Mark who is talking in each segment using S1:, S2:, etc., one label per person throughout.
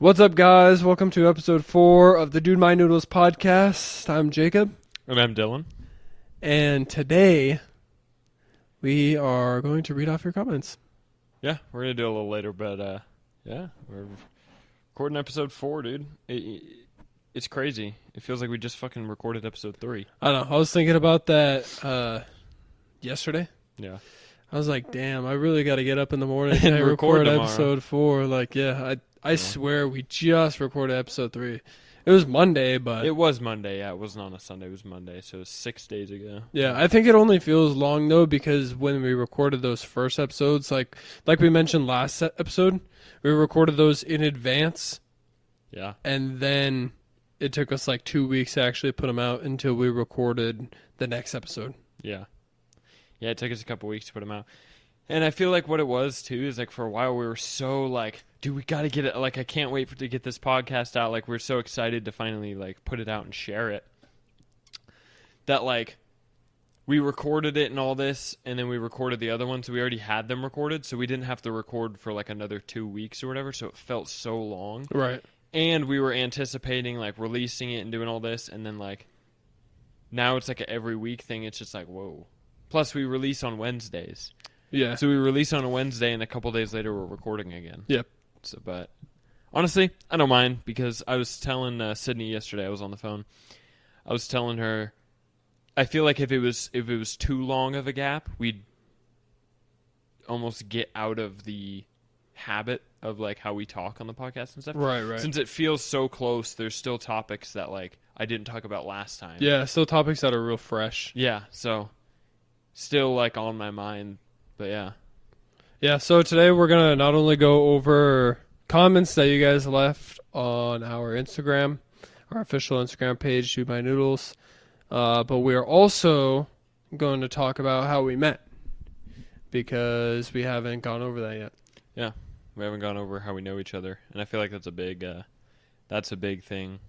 S1: What's up, guys? Welcome to episode 4 of the Dude My Noodles podcast. I'm Jacob.
S2: And I'm Dylan.
S1: And today, we are going to read off your comments.
S2: Yeah, we're going to do it a little later, but yeah, we're recording episode 4, dude. It's crazy. It feels like we just fucking recorded episode 3.
S1: I don't know. I was thinking about that yesterday.
S2: Yeah.
S1: I was like, damn, I really got to get up in the morning
S2: And
S1: and
S2: record
S1: record
S2: tomorrow.
S1: episode 4. Like, yeah, I swear we just recorded episode 3. It was Monday, but...
S2: It was Monday, yeah. It wasn't on a Sunday. It was Monday, so it was 6 days ago.
S1: Yeah, I think it only feels long, though, because when we recorded those first episodes, like we mentioned last episode, we recorded those in advance,
S2: Yeah.
S1: and then it took us like 2 weeks to actually put them out until we recorded the next episode.
S2: Yeah. Yeah, it took us a couple weeks to put them out. And I feel like what it was, too, is like for a while we were so like, dude, we got to get it. Like, I can't wait to get this podcast out. Like, we're so excited to finally like put it out and share it. That like we recorded it and all this, and then we recorded the other one. So we already had them recorded. So we didn't have to record for like another 2 weeks or whatever. So it felt so long.
S1: Right.
S2: And we were anticipating like releasing it and doing all this. And then like now it's like an every week thing. It's just like, whoa. Plus, we release on Wednesdays.
S1: Yeah.
S2: So we release on a Wednesday, and a couple days later, we're recording again.
S1: Yep.
S2: So, but honestly, I don't mind because I was telling Sydnee yesterday. I was on the phone. I was telling her, I feel like if it was too long of a gap, we'd almost get out of the habit of like how we talk on the podcast and stuff.
S1: Right, right.
S2: Since it feels so close, there's still topics that like I didn't talk about last time.
S1: Yeah, still topics that are real fresh.
S2: Yeah. So still like on my mind. But yeah.
S1: Yeah, so today we're going to not only go over comments that you guys left on our Instagram, our official Instagram page, Dude My Noodles, but we are also going to talk about how we met because we haven't gone over that yet.
S2: Yeah, we haven't gone over how we know each other, and I feel like that's a big thing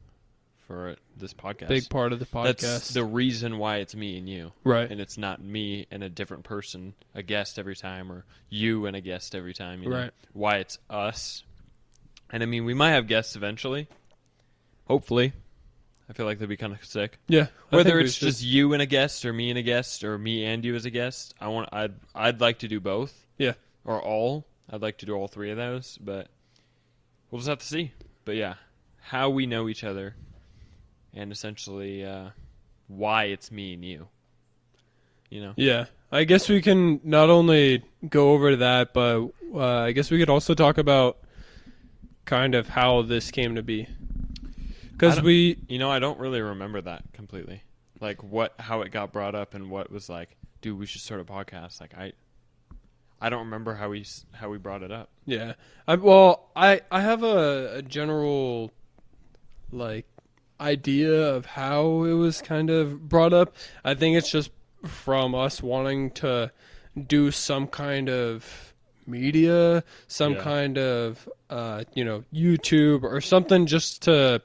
S2: for this podcast.
S1: Big part of the podcast.
S2: That's the reason why it's me and you.
S1: Right.
S2: And it's not me and a different person, a guest every time, or you and a guest every time. You know?
S1: Right.
S2: Why it's us. And I mean, we might have guests eventually. Hopefully. I feel like they'd be kind of sick.
S1: Yeah.
S2: Whether it's just you and a guest, or me and a guest, or me and you as a guest, I'd like to do both.
S1: Yeah.
S2: Or all. I'd like to do all 3 of those, but we'll just have to see. But yeah, how we know each other. And essentially, why it's me and you. You know?
S1: Yeah. I guess we can not only go over that, but I guess we could also talk about kind of how this came to be. Because
S2: I don't really remember that completely. Like, how it got brought up and what was like, dude, we should start a podcast. Like, I don't remember how we brought it up.
S1: Yeah. I have a general, like, idea of how it was kind of brought up. I think it's just from us wanting to do some kind of media, some kind of YouTube or something, just to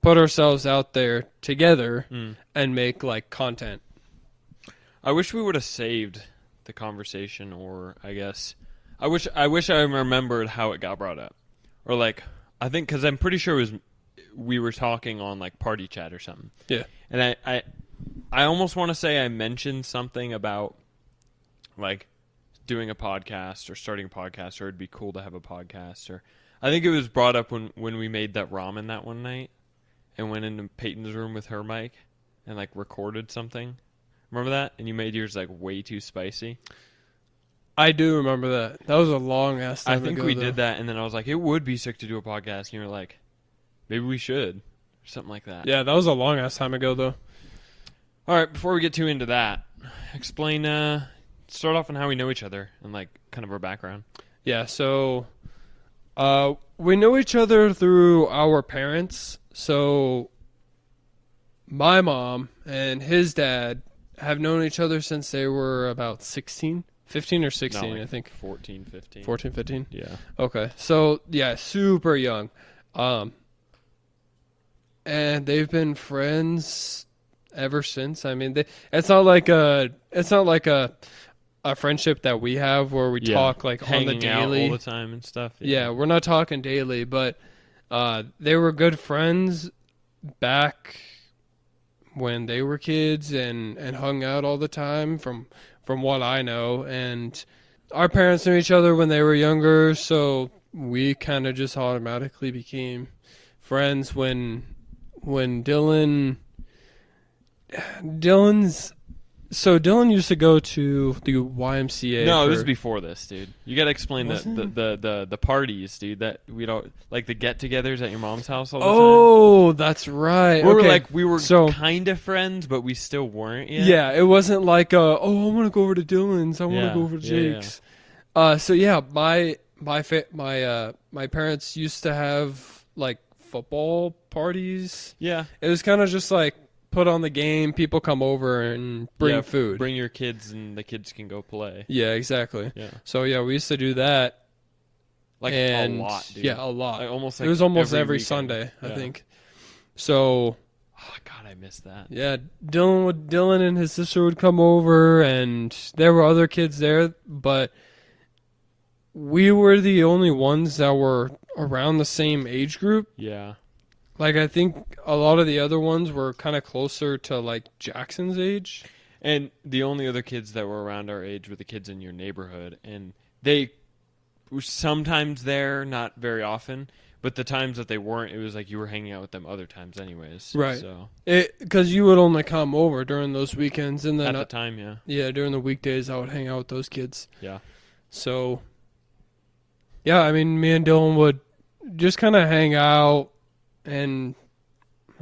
S1: put ourselves out there together and make like content.
S2: I wish we would have saved the conversation, or I guess I wish I remembered how it got brought up, or like I think because I'm pretty sure it was. We were talking on like party chat or something.
S1: Yeah.
S2: And I almost want to say I mentioned something about like doing a podcast or starting a podcast, or it'd be cool to have a podcast, or I think it was brought up when we made that ramen that one night and went into Peyton's room with her mic and like recorded something. Remember that? And you made yours like way too spicy.
S1: I do remember that. That was a long ass time
S2: I think
S1: ago,
S2: we
S1: though.
S2: did that, and then I was like, it would be sick to do a podcast, and you were like, maybe we should, or something like that.
S1: Yeah, that was a long ass time ago, though.
S2: All right, before we get too into that, explain, start off on how we know each other and like kind of our background.
S1: Yeah, so we know each other through our parents. So my mom and his dad have known each other since they were about 15 or 16,
S2: No, like
S1: I think.
S2: 14, 15.
S1: 14, 15?
S2: Yeah.
S1: Okay, so yeah, super young. And they've been friends ever since. I mean, it's not like a friendship that we have where we talk like
S2: hanging
S1: on the daily
S2: out all the time and stuff.
S1: Yeah, we're not talking daily, but They were good friends back when they were kids and hung out all the time from what I know. And our parents knew each other when they were younger, so we kind of just automatically became friends when Dylan used to go to the YMCA.
S2: No, it was before this, dude. You gotta explain the parties, dude. That we don't like the get-togethers at your mom's house all the time.
S1: Oh, that's right.
S2: We were
S1: so
S2: kind of friends, but we still weren't yet.
S1: yeah, it wasn't like I want to go over to Dylan's. I want to go over to Jake's. So yeah, my parents used to have like football parties.
S2: Yeah,
S1: it was kind of just like put on the game. People come over and bring food.
S2: Bring your kids, and the kids can go play.
S1: Yeah, exactly.
S2: Yeah.
S1: So yeah, we used to do that.
S2: A lot, dude.
S1: Yeah, a lot.
S2: It was
S1: almost every Sunday, I think. So.
S2: Oh God, I missed that.
S1: Yeah, Dylan and his sister would come over, and there were other kids there, but we were the only ones that were around the same age group.
S2: Yeah.
S1: Like, I think a lot of the other ones were kind of closer to, like, Jackson's age.
S2: And the only other kids that were around our age were the kids in your neighborhood. And they were sometimes there, not very often. But the times that they weren't, it was like you were hanging out with them other times anyways.
S1: Right.
S2: So
S1: because you would only come over during those weekends. And then
S2: at the time, yeah.
S1: Yeah, during the weekdays, I would hang out with those kids.
S2: Yeah.
S1: So, yeah, I mean, me and Dylan would just kind of hang out. And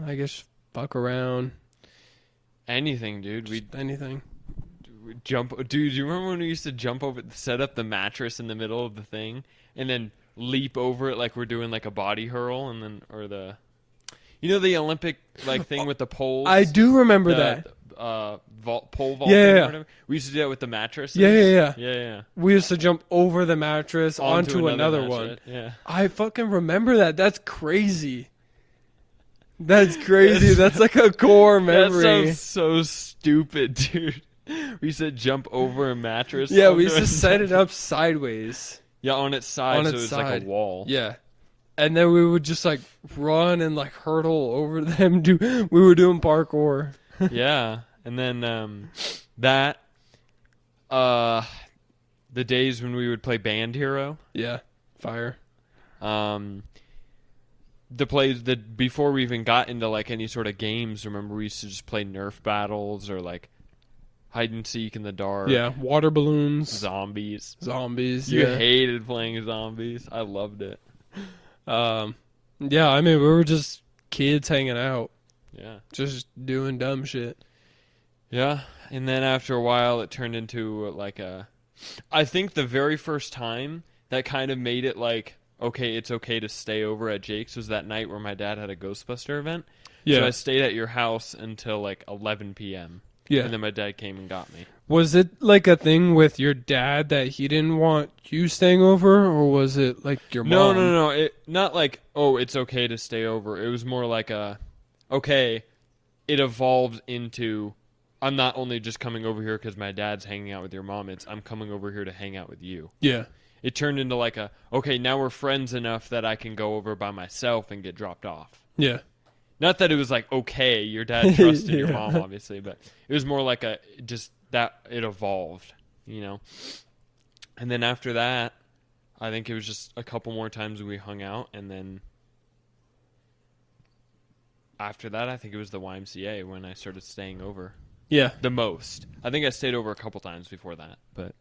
S1: I guess fuck around.
S2: Anything, dude.
S1: Anything.
S2: We'd jump. Dude, you remember when we used to jump over, set up the mattress in the middle of the thing, and then leap over it like we're doing like a body hurl, and then the Olympic like thing with the poles.
S1: I do remember that.
S2: Pole vaulting.
S1: Yeah.
S2: Or whatever. We used to do that with the mattresses.
S1: Yeah. We used to jump over the mattress onto another one.
S2: Yeah.
S1: I fucking remember that. That's crazy. That's crazy. That's like a core memory.
S2: That sounds so stupid, dude. We used to jump over a mattress.
S1: Yeah, we used to set it up sideways.
S2: Yeah, on its side, so it was like a wall.
S1: Yeah. And then we would just like run and like hurtle over them. We were doing parkour.
S2: Yeah. And then the days when we would play Band Hero.
S1: Yeah. Fire.
S2: The plays that before we even got into like any sort of games, remember we used to just play Nerf battles or like hide and seek in the dark.
S1: Yeah, water balloons,
S2: zombies.
S1: You
S2: hated playing zombies. I loved it.
S1: Yeah, I mean we were just kids hanging out.
S2: Yeah,
S1: just doing dumb shit.
S2: Yeah, and then after a while it turned into like I think the very first time that kind of made it like, okay, it's okay to stay over at Jake's was that night where my dad had a Ghostbuster event. Yeah. So I stayed at your house until like 11 p.m. Yeah. And then my dad came and got me.
S1: Was it like a thing with your dad that he didn't want you staying over, or was it like your mom?
S2: No. Not like, oh, it's okay to stay over. It was more like okay, it evolved into, I'm not only just coming over here because my dad's hanging out with your mom, it's I'm coming over here to hang out with you.
S1: Yeah.
S2: It turned into like okay, now we're friends enough that I can go over by myself and get dropped off.
S1: Yeah.
S2: Not that it was like, okay, your dad trusted your mom, obviously, but it was more like just that it evolved, you know? And then after that, I think it was just a couple more times we hung out, and then after that, I think it was the YMCA when I started staying over.
S1: Yeah.
S2: The most. I think I stayed over a couple times before that, but...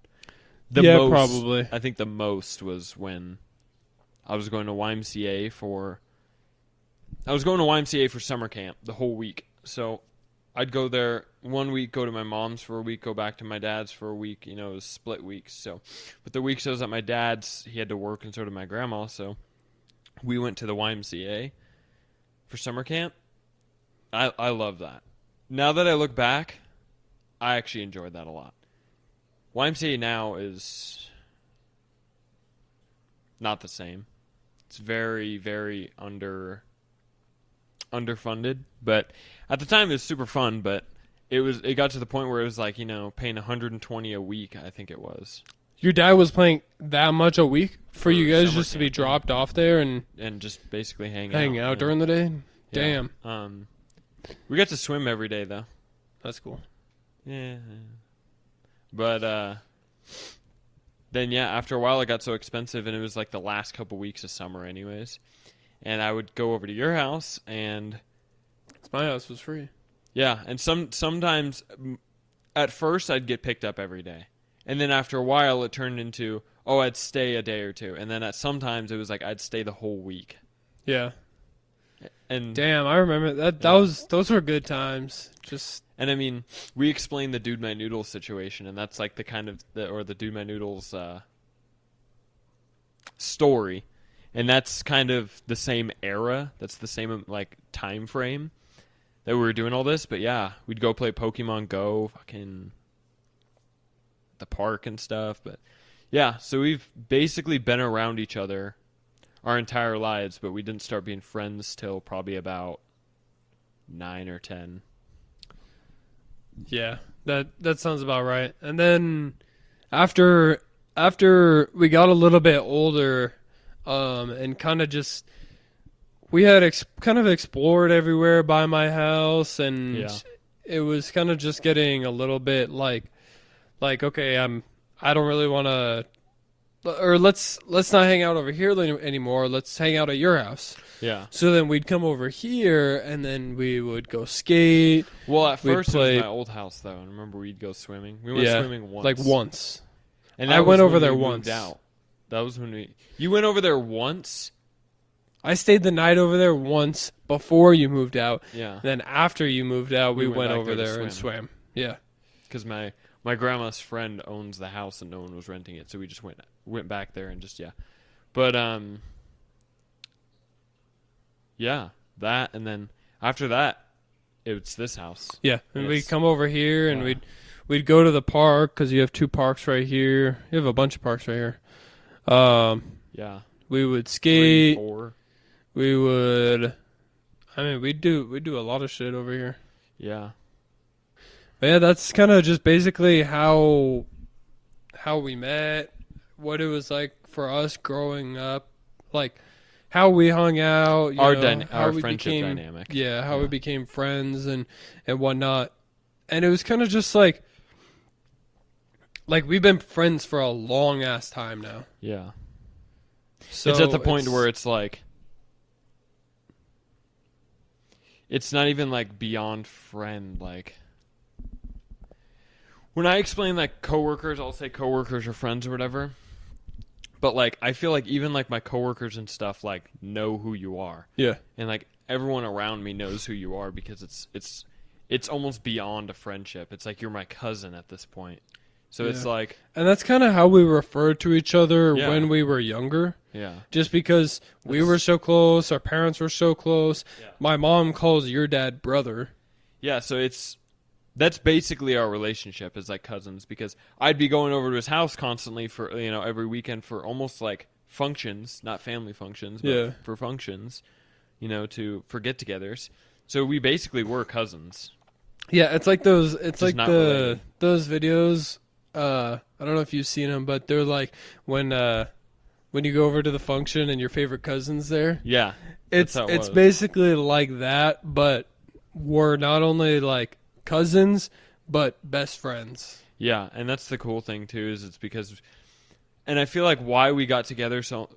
S1: probably.
S2: I think the most was when I was going to YMCA for summer camp the whole week. So I'd go there 1 week, go to my mom's for a week, go back to my dad's for a week. You know, it was split weeks. So, but the weeks I was at my dad's, he had to work, and so did my grandma. So we went to the YMCA for summer camp. I love that. Now that I look back, I actually enjoyed that a lot. YMCA now is not the same. It's very, very underfunded, but at the time it was super fun. But it got to the point where it was like, you know, paying $120 a week. I think it was.
S1: Your dad was playing that much a week for you guys
S2: summer
S1: just to be
S2: camp,
S1: dropped off there and
S2: just basically hang
S1: hang out
S2: yeah.
S1: during the day?
S2: Yeah.
S1: Damn.
S2: We got to swim every day though.
S1: That's cool.
S2: Yeah. But then after a while it got so expensive, and it was like the last couple weeks of summer anyways. And I would go over to your house, and
S1: My house was free.
S2: yeah, and sometimes at first I'd get picked up every day. And then after a while it turned into, I'd stay a day or two. And then sometimes it was like I'd stay the whole week.
S1: Yeah.
S2: And
S1: Damn, I remember that. Those were good times.
S2: And I mean, we explained the Dude My Noodles situation, and that's like the kind of the Dude My Noodles story, and that's kind of the same era. That's the same like time frame that we were doing all this. But yeah, we'd go play Pokemon Go, fucking the park and stuff. But yeah, so we've basically been around each other our entire lives, but we didn't start being friends till probably about 9 or 10.
S1: Yeah, that sounds about right. And then after we got a little bit older, and kind of just we had kind of explored everywhere by my house, and it was kind of just getting a little bit like okay, I don't really want to. Or let's not hang out over here anymore. Let's hang out at your house.
S2: Yeah.
S1: So then we'd come over here, and then we would go skate.
S2: Well, at first it was my old house, though. And remember, we'd go swimming. We went swimming once.
S1: Like once.
S2: And
S1: I went over there once.
S2: Out. That was when you went over there once?
S1: I stayed the night over there once before you moved out.
S2: Yeah.
S1: Then after you moved out, we went over there and
S2: swam.
S1: Yeah.
S2: Because my grandma's friend owns the house and no one was renting it, so we just went back there and just But that, and then after that, it's this house.
S1: Yeah, and we'd come over here and we'd go to the park because you have 2 parks right here. You have a bunch of parks right here. We would skate.
S2: 3, 4.
S1: We would. I mean, we do a lot of shit over here.
S2: Yeah.
S1: But yeah, that's kind of just basically how we met, what it was like for us growing up, like how we hung out,
S2: our friendship dynamic.
S1: Yeah, how we became friends and whatnot. And it was kind of just like we've been friends for a long ass time now.
S2: Yeah.
S1: So
S2: it's at the point where it's like it's not even like beyond friend, like when I explain like coworkers, I'll say coworkers or friends or whatever. But like I feel like even like my coworkers and stuff like know who you are.
S1: Yeah.
S2: And like everyone around me knows who you are because it's almost beyond a friendship. It's like you're my cousin at this point. So it's like,
S1: and that's kind of how we referred to each other when we were younger.
S2: Yeah.
S1: Just because we were so close, our parents were so close. Yeah. My mom calls your dad brother.
S2: Yeah, so that's basically our relationship as like cousins, because I'd be going over to his house constantly for, every weekend for almost like functions, not family functions, but for functions, for get-togethers. So we basically were cousins.
S1: Yeah, it's like those
S2: related.
S1: Those videos, I don't know if you've seen them, but they're like when you go over to the function and your favorite cousin's there.
S2: Yeah.
S1: It's basically like that, but we're not only like cousins but best friends.
S2: Yeah, and that's the cool thing too, is it's because, and I feel like why we got together so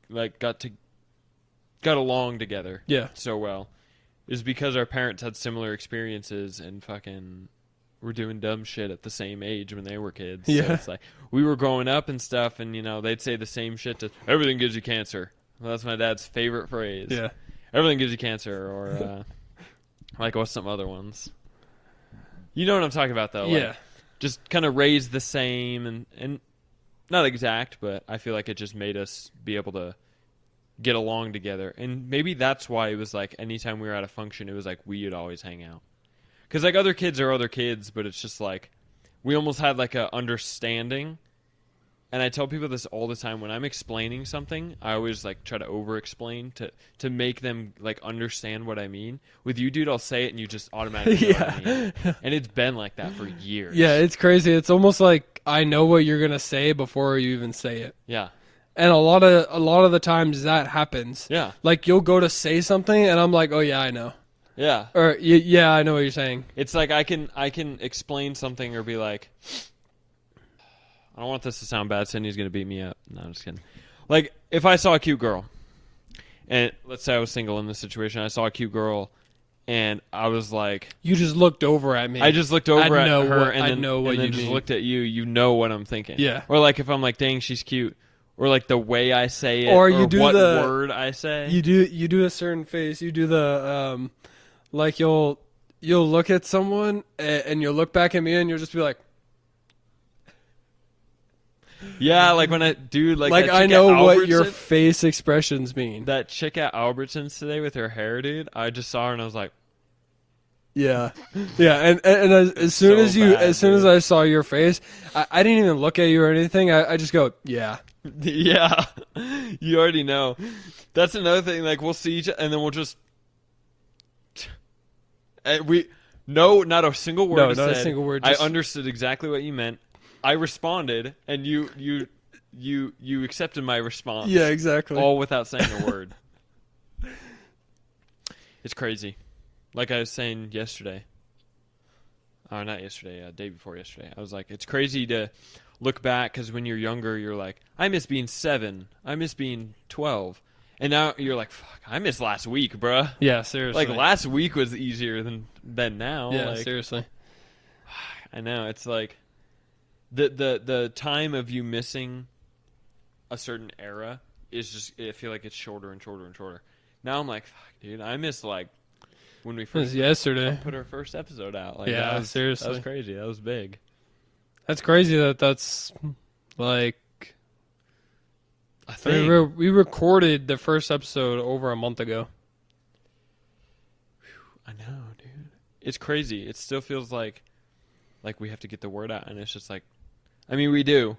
S2: like got along together so well is because our parents had similar experiences and fucking were doing dumb shit at the same age when they were kids.
S1: Yeah.
S2: So it's like we were growing up and stuff, and they'd say the same shit to everything gives you cancer. Well, that's my dad's favorite phrase.
S1: Yeah.
S2: Everything gives you cancer, or like what's some other ones? You know what I'm talking about, though.
S1: Yeah.
S2: Like, just kind of raised the same, and not exact, but I feel like it just made us be able to get along together. And maybe that's why it was like anytime we were at a function, it was like we'd always hang out. Because like other kids are other kids, but it's just like we almost had like a understanding, and I tell people this all the time when I'm explaining something, I always like try to over-explain to make them like understand what I mean. With you, dude, I'll say it and you just automatically know what I mean. And it's been like that for years.
S1: Yeah, it's crazy. It's almost like I know what you're gonna say before you even say it.
S2: Yeah.
S1: And a lot of the times that happens.
S2: Yeah.
S1: Like you'll go to say something and I'm like, oh yeah, I know.
S2: Yeah.
S1: Or yeah, I know what you're saying.
S2: It's like I can explain something or be like, I don't want this to sound bad. Sydnee's going to beat me up. No, I'm just kidding. Like, if I saw a cute girl, and let's say I was single in this situation, I saw a cute girl, and I was like...
S1: You just looked over at me.
S2: I just looked over at her, and then
S1: just
S2: looked at you. You know what I'm thinking.
S1: Yeah.
S2: Or like if I'm like, dang, she's cute. Or like the way I say it.
S1: Or you do
S2: what
S1: the
S2: word I say.
S1: You do a certain face. You do the like you'll look at someone and you'll look back at me and you'll just be like,
S2: yeah, like when I do like
S1: I know what your face expressions mean.
S2: That chick at Albertsons today with her hair, dude. I just saw her and I was like,
S1: yeah, and as soon as I saw your face, I didn't even look at you or anything. I just go, yeah.
S2: Yeah, you already know. That's another thing. Like we'll see each, and then we'll just not a single word.
S1: No,
S2: not
S1: said.
S2: A
S1: single word.
S2: I understood exactly what you meant. I responded, and you accepted my response.
S1: Yeah, exactly.
S2: All without saying a word. It's crazy. Like I was saying yesterday. Or not yesterday, day before yesterday. I was like, it's crazy to look back because when you're younger, you're like, I miss being 7. I miss being 12. And now you're like, fuck, I miss last week, bruh.
S1: Yeah, seriously.
S2: Like last week was easier than now.
S1: Yeah,
S2: like,
S1: seriously.
S2: I know. It's like the time of you missing a certain era is just, I feel like it's shorter and shorter and shorter. Now I'm like, fuck, dude, I miss like when we first
S1: yesterday
S2: put our first episode out. Like,
S1: yeah, seriously.
S2: That was crazy. That was big.
S1: That's crazy that's like,
S2: I think
S1: we recorded the first episode over a month ago.
S2: I know, dude. It's crazy. It still feels like we have to get the word out, and it's just like, I mean, we do.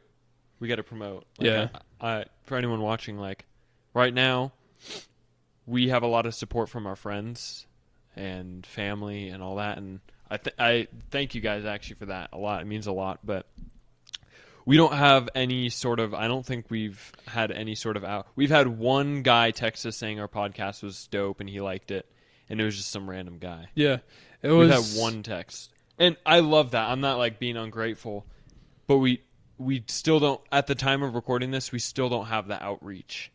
S2: We got to promote. Like,
S1: yeah.
S2: I for anyone watching, like, right now, we have a lot of support from our friends and family and all that, and I thank you guys actually for that a lot. It means a lot, but we don't have any sort of, I don't think we've had any sort of out. We've had one guy text us saying our podcast was dope and he liked it, and it was just some random guy.
S1: Yeah.
S2: We've had one text. And I love that. I'm not like being ungrateful, but we still don't, at the time of recording this, we still don't have the outreach.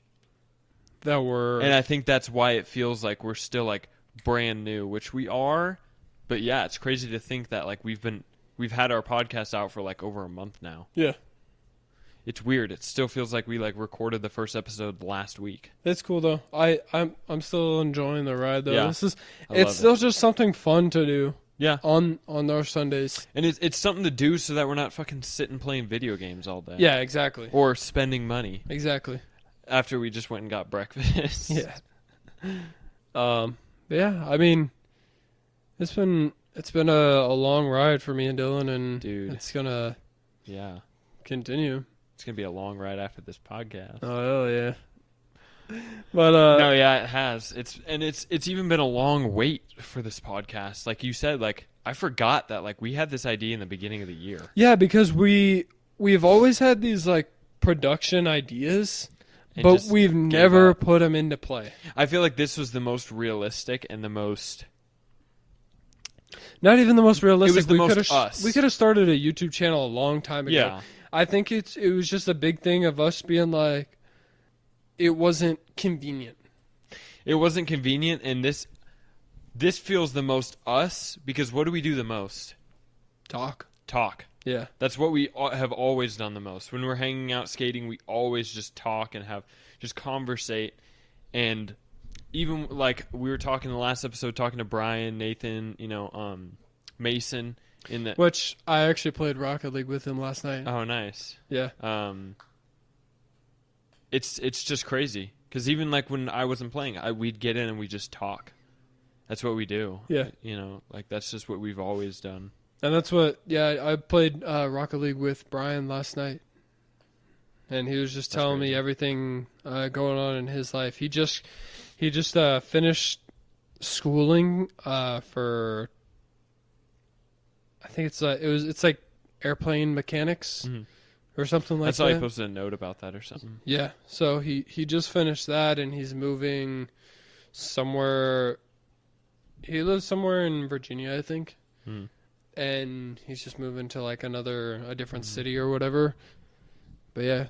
S2: And I think that's why it feels like we're still like brand new, which we are. But yeah, it's crazy to think that like we've had our podcast out for like over a month now.
S1: Yeah.
S2: It's weird. It still feels like we like recorded the first episode last week.
S1: It's cool though. I'm still enjoying the ride though.
S2: Yeah,
S1: it's still just something fun to do.
S2: Yeah.
S1: On our Sundays.
S2: And it's something to do so that we're not fucking sitting playing video games all day.
S1: Yeah, exactly.
S2: Or spending money.
S1: Exactly.
S2: After we just went and got breakfast.
S1: Yeah. Yeah, I mean, it's been a long ride for me and Dylan, and
S2: dude,
S1: it's gonna continue.
S2: It's gonna be a long ride after this podcast.
S1: Oh hell yeah! But
S2: no, yeah, it has. It's even been a long wait for this podcast. Like you said, like I forgot that like we had this idea in the beginning of the year.
S1: Yeah, because we've always had these like production ideas. But we've never put them into play.
S2: I feel like this was the most realistic and the most...
S1: Not even the most realistic.
S2: It was the most us.
S1: We could have started a YouTube channel a long time ago.
S2: Yeah.
S1: I think it was just a big thing of us being like, it wasn't convenient.
S2: It wasn't convenient, and this feels the most us, because what do we do the most?
S1: Talk.
S2: Yeah. That's what we have always done the most. When we're hanging out skating, we always just talk and just conversate. And even like we were talking in the last episode, talking to Bryan, Nathan, Mason.
S1: Which I actually played Rocket League with him last night.
S2: Oh, nice.
S1: Yeah.
S2: It's just crazy. Because even like when I wasn't playing, we'd get in and we'd just talk. That's what we do.
S1: Yeah.
S2: Like that's just what we've always done.
S1: And that's what, I played Rocket League with Bryan last night. and he was just
S2: That's
S1: telling
S2: crazy.
S1: me everything going on in his life. He just finished schooling for, I think it's like airplane mechanics
S2: Mhm.
S1: or something like
S2: I saw
S1: that.
S2: you posted a note about that or something.
S1: Yeah, so he just finished that, and he's moving somewhere. He lives somewhere in Virginia, I think,
S2: Hmm.
S1: and he's just moving to like a different
S2: Mhm.
S1: city or whatever. But yeah,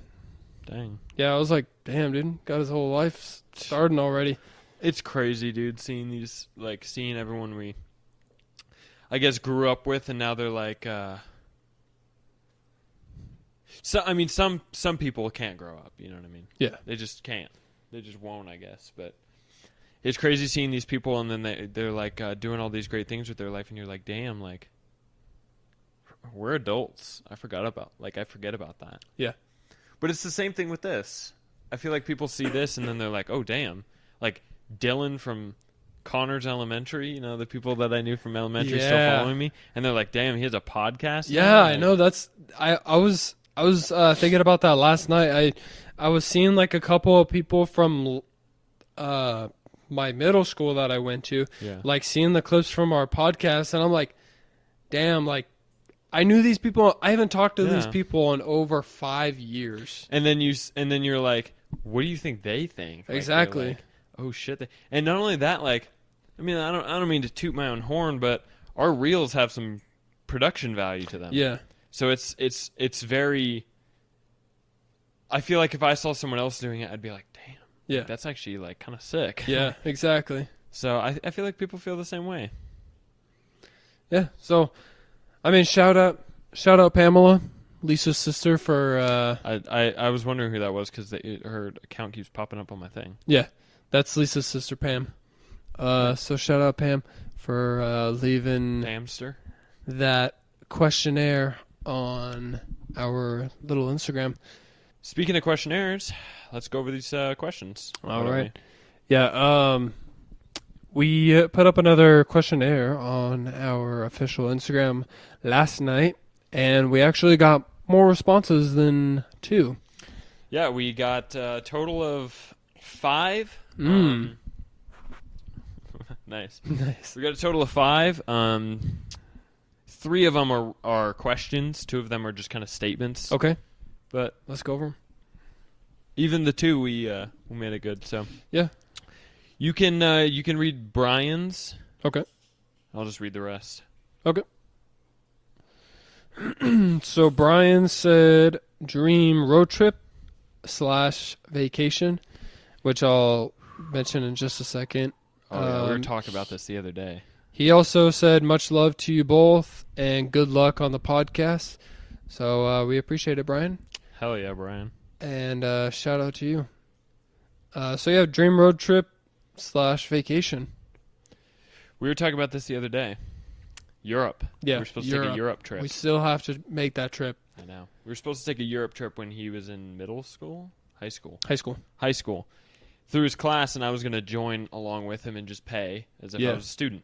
S2: Dang.
S1: I was like, damn, dude, got his whole life starting already.
S2: It's crazy, dude, seeing everyone we, I guess, grew up with, and now they're like, some people can't grow up, you know what I mean?
S1: Yeah.
S2: They just can't. They just won't, I guess. But it's crazy seeing these people, and then they're like doing all these great things with their life, and you're like, damn, like, we're adults. I forget about that.
S1: Yeah.
S2: But it's the same thing with this. I feel like people see this, and then they're like, oh, damn. Like, Dylan from Connors Elementary, you know, the people that I knew from elementary still
S1: Yeah.
S2: following me, and they're like, damn, he has a podcast
S1: Yeah,
S2: now?
S1: I know. I was thinking about that last night. I was seeing like a couple of people from my middle school that I went to,
S2: Yeah.
S1: like seeing the clips from our podcast, and I'm like, damn, like I knew these people. I haven't talked to these
S2: Yeah.
S1: people in over 5 years.
S2: And then you're like, what do you think they think? Like, they're
S1: Exactly.
S2: like, oh shit. And not only that, like, I mean, I don't mean to toot my own horn, but our reels have some production value to them.
S1: Yeah.
S2: So it's very. I feel like if I saw someone else doing it, I'd be like, damn.
S1: Yeah.
S2: That's actually like kind of sick.
S1: Yeah. Exactly.
S2: So I feel like people feel the same way.
S1: Yeah. So, I mean, shout out Pamela, Lisa's sister, for
S2: I was wondering who that was because her account keeps popping up on my thing.
S1: yeah, that's Lisa's sister, Pam. So shout out Pam for leaving
S2: Damster.
S1: that questionnaire on our little Instagram.
S2: Speaking of questionnaires, let's go over these questions.
S1: All
S2: Why don't
S1: right. Yeah. We put up another questionnaire on our official Instagram last night, and we actually got more responses than 2.
S2: Yeah, we got a total of 5. Nice.
S1: Nice.
S2: We got a total of 5. 3 of them are questions. 2 of them are just kind of statements.
S1: Okay,
S2: But
S1: let's go over 'em.
S2: even the 2 we made it good. So
S1: Yeah.
S2: you can read Bryan's.
S1: Okay.
S2: I'll just read the rest.
S1: Okay. So Bryan said dream road trip / vacation, which I'll mention in just a second.
S2: Oh yeah, we were talking about this the other day.
S1: He also said much love to you both and good luck on the podcast. So we appreciate it, Bryan.
S2: Hell yeah, Bryan.
S1: And shout out to you. So yeah, dream road trip / vacation.
S2: We were talking about this the other day. Europe.
S1: Yeah,
S2: we were supposed to take a Europe trip.
S1: We still have to make that trip.
S2: I know. We were supposed to take a Europe trip when he was in middle school? High school.
S1: High school.
S2: Through his class, and I was going to join along with him and just pay as if
S1: Yeah.
S2: I was a student.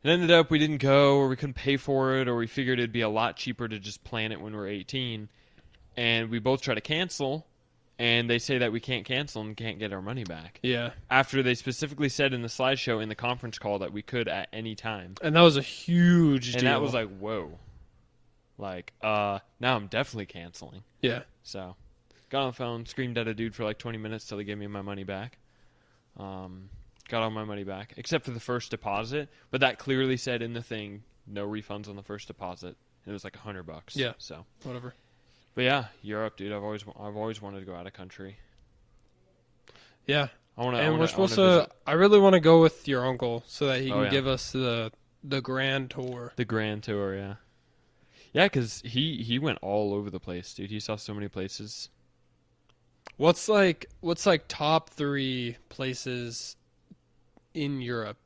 S2: It ended up we didn't go, or we couldn't pay for it, or we figured it'd be a lot cheaper to just plan it when we're 18. And we both try to cancel, and they say that we can't cancel and can't get our money back.
S1: Yeah.
S2: After they specifically said in the slideshow in the conference call that we could at any time.
S1: And that was a huge deal.
S2: And that was like, whoa. Like, now I'm definitely canceling.
S1: Yeah.
S2: So, got on the phone, screamed at a dude for like 20 minutes till he gave me my money back. Got all my money back, except for the first deposit. But that clearly said in the thing, no refunds on the first deposit. And it was like $100.
S1: Yeah.
S2: So,
S1: Whatever.
S2: but yeah, Europe, dude. I've always wanted to go out of country.
S1: Yeah.
S2: We're
S1: we're supposed to. I really want to go with your uncle so that he
S2: Oh,
S1: can
S2: yeah.
S1: give us the grand tour.
S2: The grand tour, yeah. Yeah, because he went all over the place, dude. He saw so many places.
S1: What's like top 3 places in Europe?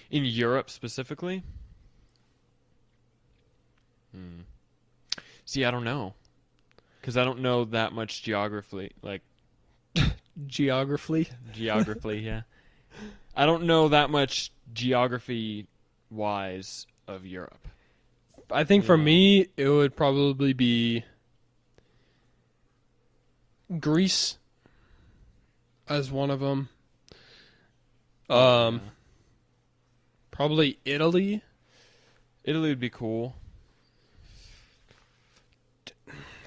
S2: In Europe specifically? See, I don't know. Because I don't know that much geography. Like,
S1: Geography.
S2: yeah. I don't know that much geography-wise of Europe.
S1: I think for
S2: Yeah.
S1: me, it would probably be Greece as one of them.
S2: Yeah.
S1: Probably Italy.
S2: Italy would be cool.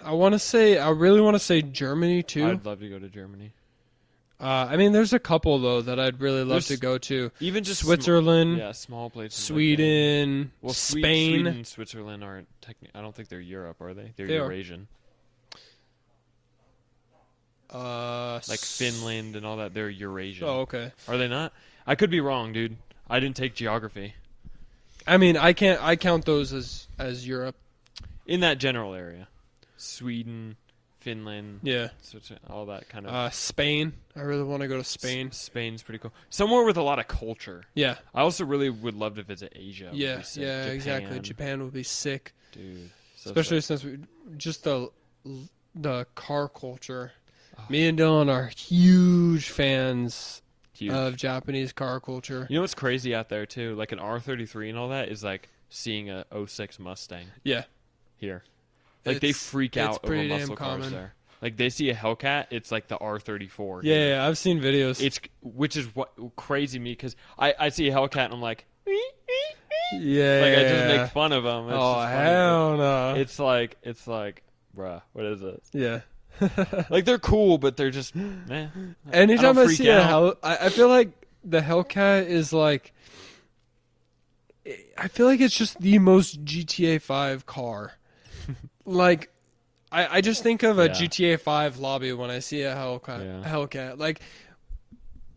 S1: I really want to say Germany too.
S2: I'd love to go to Germany.
S1: I mean, there's a couple though that I'd really love to go to.
S2: Even just
S1: Switzerland,
S2: small places.
S1: Sweden,
S2: Well,
S1: Spain.
S2: Sweden and Switzerland aren't I don't think they're Europe, are they? They're
S1: They are.
S2: Eurasian. Like Finland and all that, they're Eurasian.
S1: Oh, okay.
S2: Are they not? I could be wrong, dude. I didn't take geography.
S1: I mean, I count those as Europe.
S2: In that general area. Sweden, Finland,
S1: Yeah.
S2: Switzerland, all that kind of.
S1: Spain. I really want to go to Spain.
S2: Spain's pretty cool. Somewhere with a lot of culture.
S1: Yeah.
S2: I also really would love to visit Asia. Would
S1: Yeah.
S2: be sick.
S1: Yeah.
S2: Japan.
S1: Exactly. Japan would be sick,
S2: Dude. So
S1: especially
S2: sick.
S1: since just the car culture. Me and Dylan are huge fans
S2: Huge.
S1: of Japanese car culture.
S2: You know what's crazy out there too? Like an R33 and all that is like seeing a '06 Mustang
S1: Yeah.
S2: here. Like they freak out over
S1: pretty
S2: muscle
S1: damn
S2: cars
S1: common.
S2: there. Like they see a Hellcat, it's like the R34.
S1: Yeah,
S2: here.
S1: yeah, I've seen videos.
S2: Which is what crazy me because I see a Hellcat and I'm like,
S1: yeah.
S2: like I just make fun of them. It's
S1: Oh,
S2: just funny,
S1: hell no.
S2: but it's like, bruh, what is it?
S1: Yeah.
S2: Like they're cool, but they're just, man.
S1: Anytime I
S2: freak
S1: see a
S2: out.
S1: I feel like the Hellcat is like, I feel like it's just the most GTA 5 car. Like, I just think of a
S2: Yeah.
S1: GTA 5 lobby when I see a Hellcat.
S2: Yeah.
S1: Hellcat.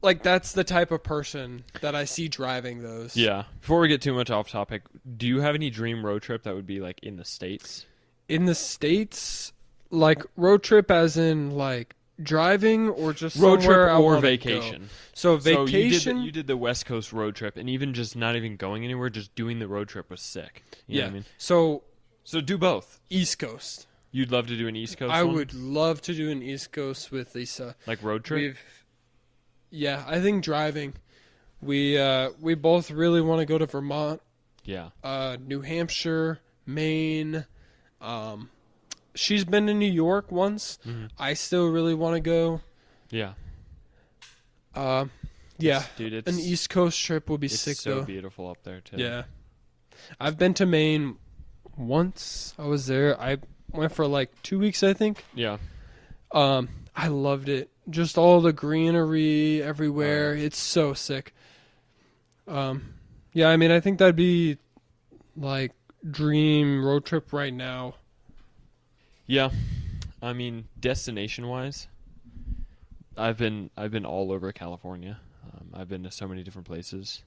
S1: Like that's the type of person that I see driving those.
S2: Yeah. Before we get too much off topic, do you have any dream road trip that would be like in the States?
S1: In the States, like road trip as in like driving or just
S2: Road
S1: somewhere
S2: trip
S1: I
S2: or
S1: wanna
S2: vacation.
S1: go. So vacation.
S2: So you did the West Coast road trip, and even just not even going anywhere, just doing the road trip was sick. You know
S1: yeah.
S2: what I mean?
S1: So
S2: do both.
S1: East Coast.
S2: You'd love to do an East Coast
S1: I
S2: one?
S1: would love to do an East Coast with Lisa.
S2: Like road trip?
S1: Yeah, I think driving. We both really want to go to Vermont,
S2: Yeah.
S1: New Hampshire, Maine. She's been to New York once.
S2: Mm-hmm.
S1: I still really want to go.
S2: Yeah.
S1: Yeah.
S2: Dude,
S1: An East Coast trip would be
S2: it's
S1: sick
S2: so
S1: though.
S2: beautiful up there, too.
S1: Yeah. I've been to Maine once. I was there. I went for like 2 weeks, I think.
S2: Yeah.
S1: I loved it. Just all the greenery everywhere. It's so sick. Yeah, I mean, I think that'd be like dream road trip right now.
S2: Yeah. I mean, destination-wise, I've been all over California. I've been to so many different places.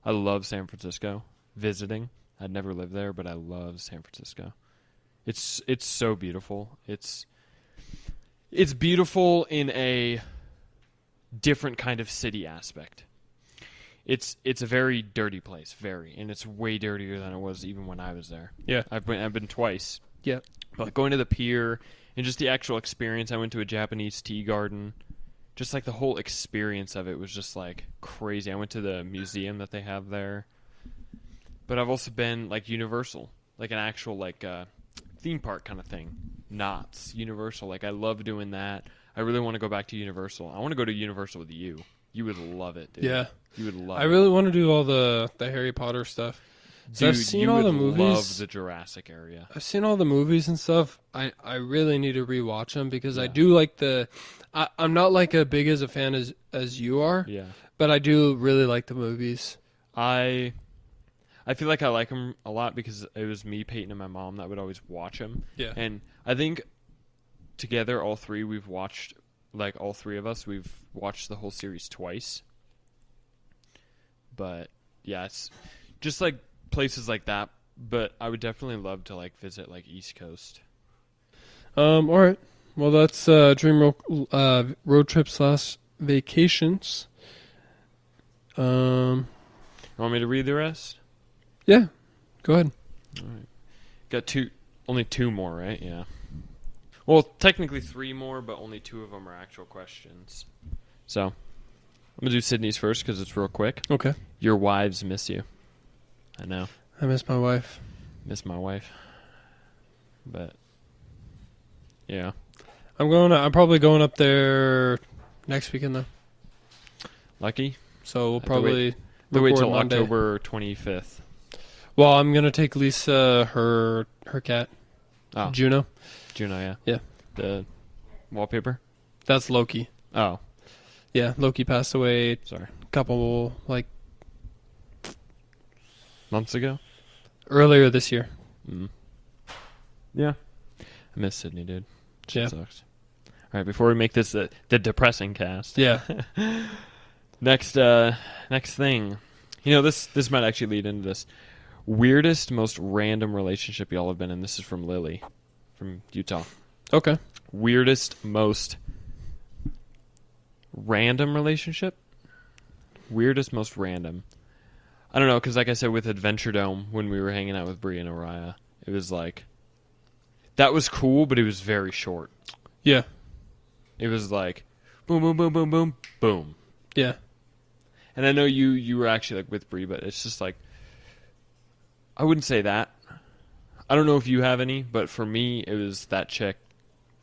S2: I love San Francisco. Visiting. I'd never lived there, but I love San Francisco. It's so beautiful. It's beautiful in a different kind of city aspect. It's a very dirty place, and it's way dirtier than it was even when I was there.
S1: Yeah.
S2: I've been twice.
S1: Yeah.
S2: But going to the pier and just the actual experience, I went to a Japanese tea garden. Just like the whole experience of it was just like crazy. I went to the museum that they have there. But I've also been like Universal, like an actual like theme park kind of thing. Knott's, Universal. Like I love doing that. I really want to go back to Universal. I want to go to Universal with you. You would love it, dude.
S1: Yeah.
S2: You would love it.
S1: I really want to do all the Harry Potter stuff. So
S2: Dude,
S1: I've seen
S2: you
S1: all
S2: would
S1: the movies.
S2: love the Jurassic area.
S1: I've seen all the movies and stuff. I really need to rewatch them because I
S2: Yeah.
S1: do like I'm not like as big as a fan as you are,
S2: Yeah.
S1: but I do really like the movies.
S2: I feel like I like them a lot because it was me, Peyton, and my mom that would always watch them.
S1: Yeah.
S2: And I think together, all three of us, we've watched the whole series twice. But yeah, it's just like places like that. But I would definitely love to like visit like East Coast.
S1: All right. Well, that's dream road trips / vacations.
S2: You want me to read the rest?
S1: Yeah. Go ahead.
S2: All right. Got only two more, right? Yeah. Well, technically three more, but only two of them are actual questions. So, I'm going to do Sydnee's first because it's real quick.
S1: Okay.
S2: Your wives miss you. I know.
S1: I miss my wife.
S2: Miss my wife. But, yeah.
S1: I'm probably going up there next weekend though.
S2: Lucky.
S1: So we'll
S2: Have to
S1: probably
S2: We'll wait
S1: record
S2: till
S1: Monday.
S2: October 25th.
S1: Well, I'm gonna take Lisa her cat,
S2: Oh,
S1: Juno.
S2: Juno, yeah.
S1: Yeah.
S2: The wallpaper?
S1: That's Loki.
S2: Oh,
S1: Yeah, Loki passed away
S2: sorry.
S1: a couple
S2: Months ago?
S1: earlier this year.
S2: Mm. Yeah. I miss Sydney, dude. Shit
S1: Yeah.
S2: sucks. All right, before we make this the depressing cast.
S1: Yeah.
S2: Next thing. You know, this might actually lead into this. Weirdest, most random relationship y'all have been in. This is from Lily, from Utah.
S1: Okay.
S2: Weirdest, most random relationship? Weirdest, most random. I don't know, because like I said, with Adventure Dome, when we were hanging out with Bryan and Araya, it was like, that was cool, but it was very short.
S1: Yeah.
S2: It was like, boom, boom, boom, boom, boom, boom.
S1: Yeah.
S2: And I know you were actually like with Bree, but it's just like, I wouldn't say that. I don't know if you have any, but for me, it was that chick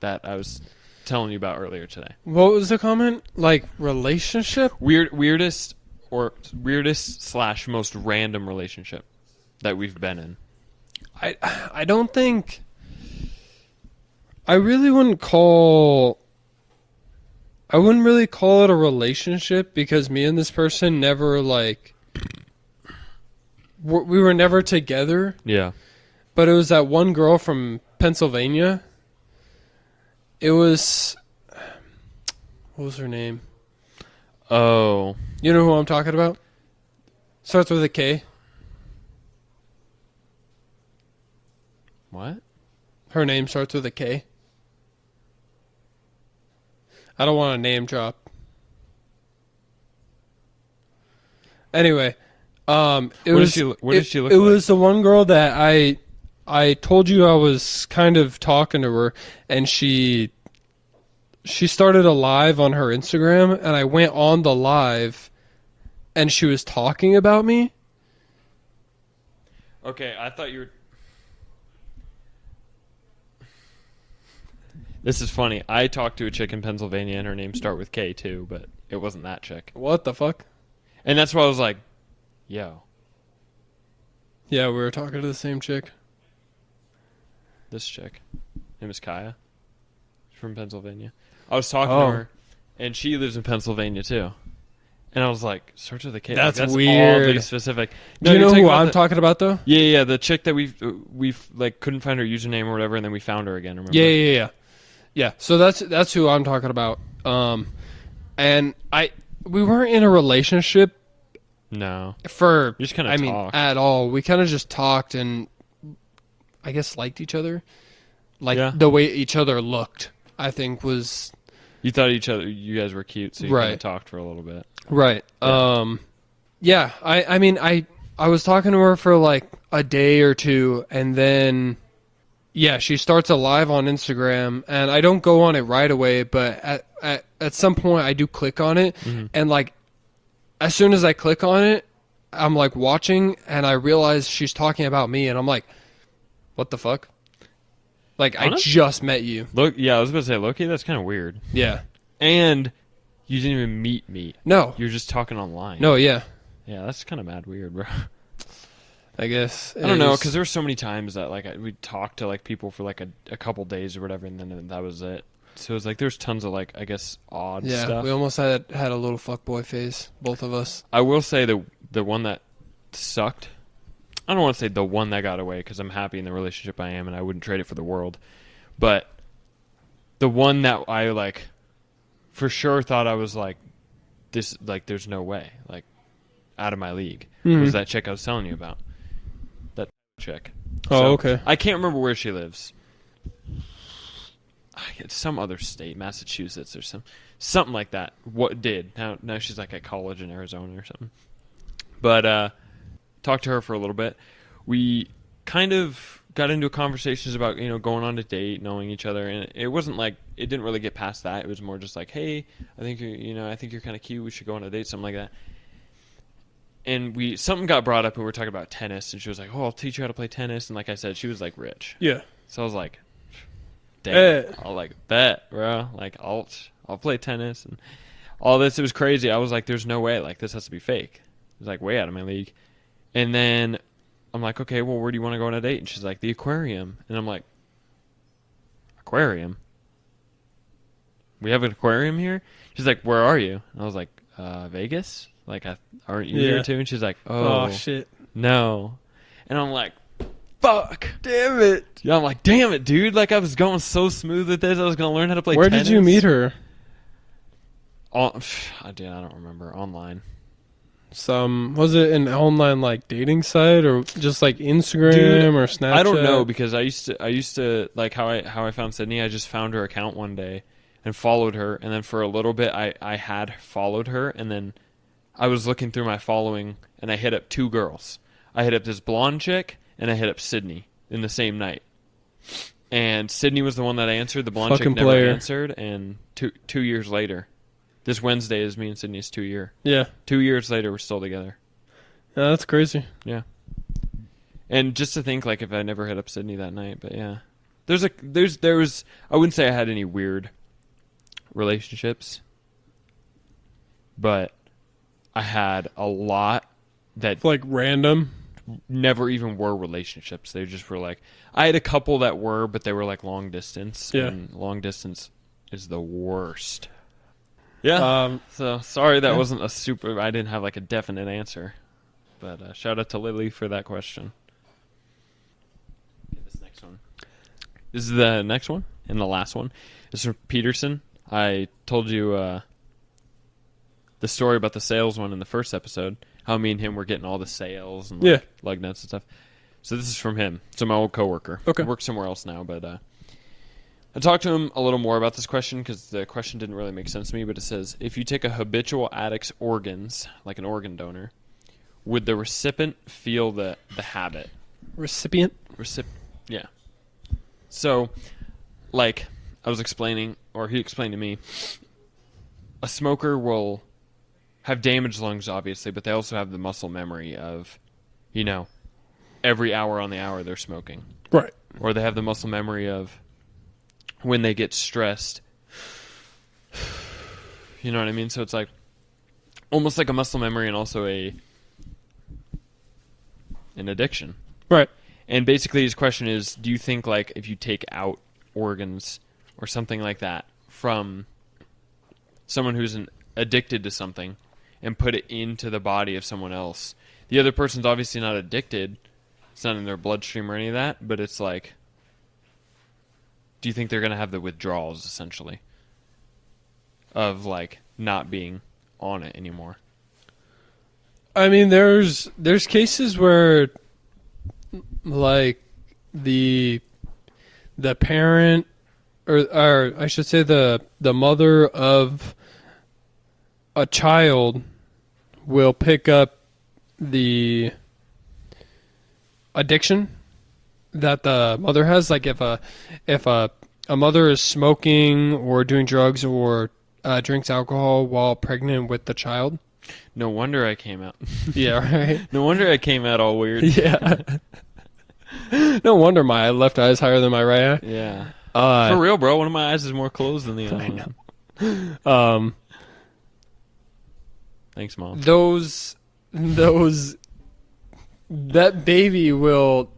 S2: that I was telling you about earlier today.
S1: What was the comment? Like relationship?
S2: Weirdest / most random relationship that we've been in.
S1: I don't think. I really wouldn't call. I wouldn't really call it a relationship because me and this person never like. We were never together.
S2: Yeah.
S1: But it was that one girl from Pennsylvania. It was. What was her name?
S2: Oh.
S1: You know who I'm talking about? Starts with a K.
S2: What?
S1: Her name starts with a K. I don't want to name drop. Anyway, what
S2: does she look
S1: It
S2: like?
S1: was the one girl that I told you I was kind of talking to her, and she started a live on her Instagram, and I went on the live, and she was talking about me.
S2: Okay, I thought you were... This is funny. I talked to a chick in Pennsylvania, and her name started with K, too, but it wasn't that chick.
S1: What the fuck?
S2: And that's why I was like, yo,
S1: Yeah, we were talking to the same chick.
S2: this chick. Name is Kaya. She's from Pennsylvania. I was talking
S1: Oh.
S2: to her, and she lives in Pennsylvania, too. And I was like, starts with a K.
S1: That's
S2: like,
S1: weird.
S2: oddly specific.
S1: Do you
S2: you're
S1: know
S2: talking
S1: who
S2: about
S1: I'm talking about, though?
S2: Yeah, the chick that we've like couldn't find her username or whatever, and then we found her again. Remember?
S1: Yeah. So that's who I'm talking about. And we weren't in a relationship
S2: No.
S1: for
S2: You just kinda
S1: I mean
S2: talked.
S1: at all. We kind of just talked and I guess liked each other. Like
S2: Yeah.
S1: the way each other looked, I think was
S2: You thought you guys were cute, so you kind
S1: Right.
S2: of talked for a little bit.
S1: right.
S2: Yeah.
S1: Yeah. I mean I was talking to her for like a day or two, and then yeah, she starts a live on Instagram, and I don't go on it right away, but at some point I do click on it, and like as soon as I click on it, I'm like watching, and I realize she's talking about me, and I'm like, what the fuck? Like I
S2: Honest?
S1: just met you.
S2: Look, yeah, I was about to say, Loki, that's kind of weird.
S1: Yeah.
S2: And you didn't even meet.
S1: No.
S2: You're just talking online.
S1: No. Yeah.
S2: Yeah, that's kind of mad weird, bro.
S1: I guess.
S2: I don't know, because there were so many times that like we'd talk to like people for like a couple days or whatever, and then that was it. So it was like there's tons of like I guess odd
S1: yeah,
S2: stuff.
S1: we almost had a little fuckboy phase, both of us.
S2: I will say the one that sucked. I don't want to say the one that got away because I'm happy in the relationship I am and I wouldn't trade it for the world. But the one that I like for sure thought I was like this, like there's no way, like out of my league, was that chick I was telling you about. That chick.
S1: Oh, okay.
S2: I can't remember where she lives. It's some other state, Massachusetts or something like that. What did now she's like at college in Arizona or something. But talked to her for a little bit. We kind of got into conversations about going on a date, knowing each other, and it wasn't like it didn't really get past that. It was more just like, hey, I think you're kind of cute. We should go on a date, something like that. And something got brought up, and we were talking about tennis, and she was like, "Oh, I'll teach you how to play tennis." And like I said, she was like rich.
S1: Yeah.
S2: So I was like, damn. I'll like bet, bro. Like I'll play tennis and all this. It was crazy. I was like, there's no way. Like this has to be fake. It was like way out of my league. And then I'm like, okay, well, where do you want to go on a date? And she's like, the aquarium. And I'm like, aquarium? We have an aquarium here? She's like, where are you? And I was like, Vegas? Like, aren't you here too? And she's like, oh,
S1: shit.
S2: No. And I'm like, fuck.
S1: Damn it.
S2: Yeah, I'm like, damn it, dude. Like, I was going so smooth with this. I was going to learn how to play tennis.
S1: Where did you meet her?
S2: I don't remember. Online.
S1: Was it an online like dating site or just like Instagram or Snapchat?
S2: I don't know because I used to like how I found Sydnee. I just found her account one day and followed her, and then for a little bit I had followed her, and then I was looking through my following and I hit up 2 girls. I hit up this blonde chick and I hit up Sydnee in the same night. And Sydnee was the one that answered. The blonde chick never answered, and 2 years later. This Wednesday is me and Sydnee's 2 year. Yeah. 2 years later, we're still together.
S1: Yeah, that's crazy.
S2: Yeah. And just to think, like, if I never hit up Sydnee that night, but yeah. There was, I wouldn't say I had any weird relationships, but I had a lot that.
S1: Like random?
S2: Never even were relationships. They just were like, I had a couple that were, but they were like long distance. Yeah. And long distance is the worst. Yeah. So sorry that wasn't a super. I didn't have like a definite answer, but shout out to Lily for that question. Okay, this next one. This is the next one and the last one. This is from Peterson. I told you the story about the sales one in the first episode. How me and him were getting all the sales and like, lug nuts and stuff. So this is from him. So my old coworker. Okay. He works somewhere else now, but. I talked to him a little more about this question because the question didn't really make sense to me, but it says, if you take a habitual addict's organs, like an organ donor, would the recipient feel the habit?
S1: Recipient?
S2: Yeah. So, like I was explaining, or he explained to me, a smoker will have damaged lungs, obviously, but they also have the muscle memory of, every hour on the hour they're smoking.
S1: Right.
S2: Or they have the muscle memory of when they get stressed. You know what I mean? So it's like almost like a muscle memory and also an addiction. Right. And basically his question is, do you think like if you take out organs or something like that from someone who's addicted to something and put it into the body of someone else, the other person's obviously not addicted, it's not in their bloodstream or any of that, but it's like, do you think they're going to have the withdrawals, essentially, of, like, not being on it anymore?
S1: I mean, there's cases where, like, the parent, or I should say the mother of a child will pick up the addiction that the mother has. Like if a mother is smoking or doing drugs or drinks alcohol while pregnant with the child.
S2: No wonder I came out.
S1: Yeah, right.
S2: No wonder I came out all weird.
S1: Yeah. No wonder my left eye is higher than my right eye.
S2: Yeah. For real, bro. One of my eyes is more closed than the other.
S1: I know.
S2: Thanks, Mom.
S1: That baby will